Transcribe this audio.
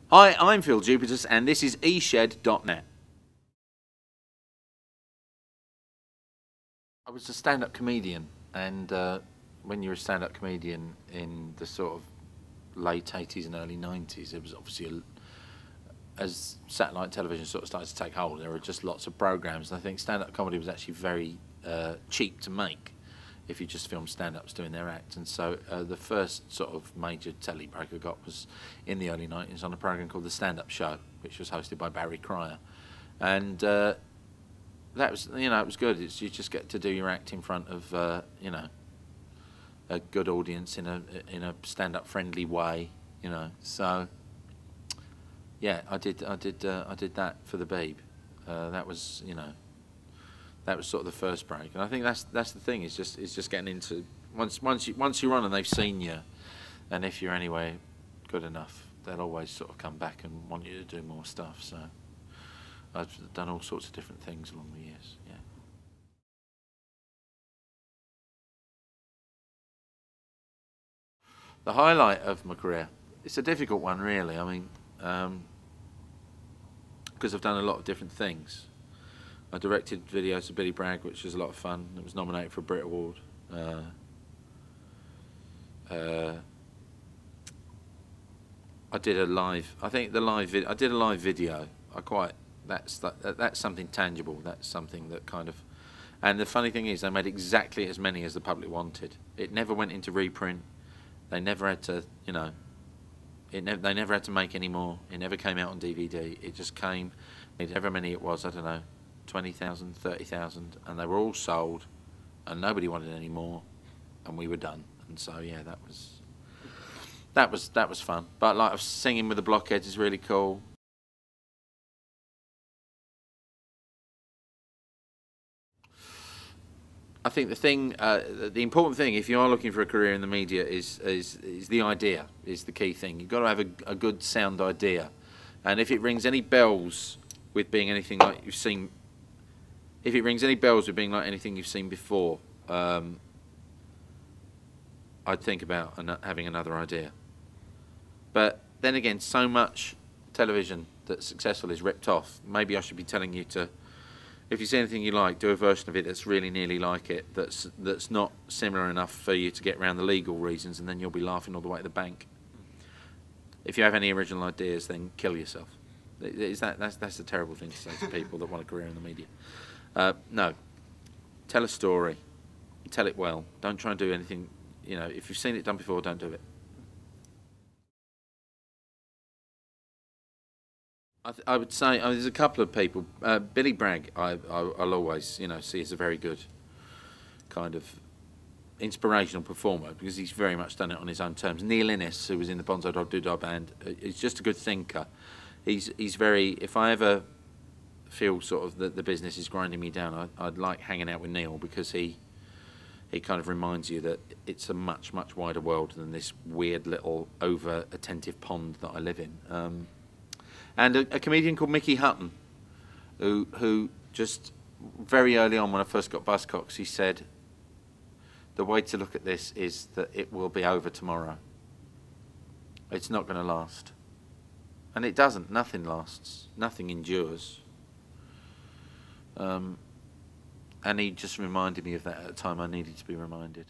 Hi, I'm Phill Jupitus, and this is eShed.net. I was a stand-up comedian, and when you're a stand-up comedian in the sort of late 80s and early 90s, it was obviously, as satellite television sort of started to take hold, there were just lots of programs, and I think stand-up comedy was actually very cheap to make if you just filmed stand-ups doing their act. And so the first sort of major telly break I got was in the early 90s on a program called The Stand-Up Show, which was hosted by Barry Cryer. And that was, you know, it was good. You just get to do your act in front of, you know, a good audience in a stand-up friendly way, you know. So yeah, I did that for the Beeb. That was, you know, that was sort of the first break, and I think that's the thing. Is just getting into once you're on and they've seen you, and if you're anyway good enough, they'll always sort of come back and want you to do more stuff. So I've done all sorts of different things along the years. Yeah. The highlight of my career. It's a difficult one, really. I mean, because I've done a lot of different things. I directed videos to Billy Bragg, which was a lot of fun. It was nominated for a Brit Award. I did a live. I think the live. I did a live video. That's something tangible. That's something that kind of. And the funny thing is, they made exactly as many as the public wanted. It never went into reprint. They never had to, you know. They never had to make any more. It never came out on DVD. It just came. However many it was, I don't know. 20,000, 30,000, and they were all sold, and nobody wanted any more, and we were done. And so yeah, that was fun. But like singing with the Blockheads is really cool. I think the important thing, if you are looking for a career in the media, is the idea is the key thing. You've got to have a good sound idea, and if it rings any bells with being anything like you've seen. If it rings any bells with being like anything you've seen before, I'd think about having another idea. But then again, so much television that's successful is ripped off. Maybe I should be telling you to, if you see anything you like, do a version of it that's really nearly like it, that's not similar enough for you to get around the legal reasons, and then you'll be laughing all the way to the bank. If you have any original ideas, then kill yourself. That's a terrible thing to say to people that want a career in the media. No, tell a story, tell it well. Don't try and do anything, you know, if you've seen it done before, don't do it. I would say, there's a couple of people. Billy Bragg, I'll always, you know, see as a very good kind of inspirational performer, because he's very much done it on his own terms. Neil Innes, who was in the Bonzo Dog Doodah band, is just a good thinker. He's very, if I ever feel sort of that the business is grinding me down, I'd like hanging out with Neil, because he kind of reminds you that it's a much wider world than this weird little over attentive pond that I live in. And a comedian called Mickey Hutton, who just very early on when I first got Buzzcocks, he said, the way to look at this is that it will be over tomorrow. It's not going to last. And it doesn't. Nothing lasts. Nothing endures. And he just reminded me of that at a time I needed to be reminded.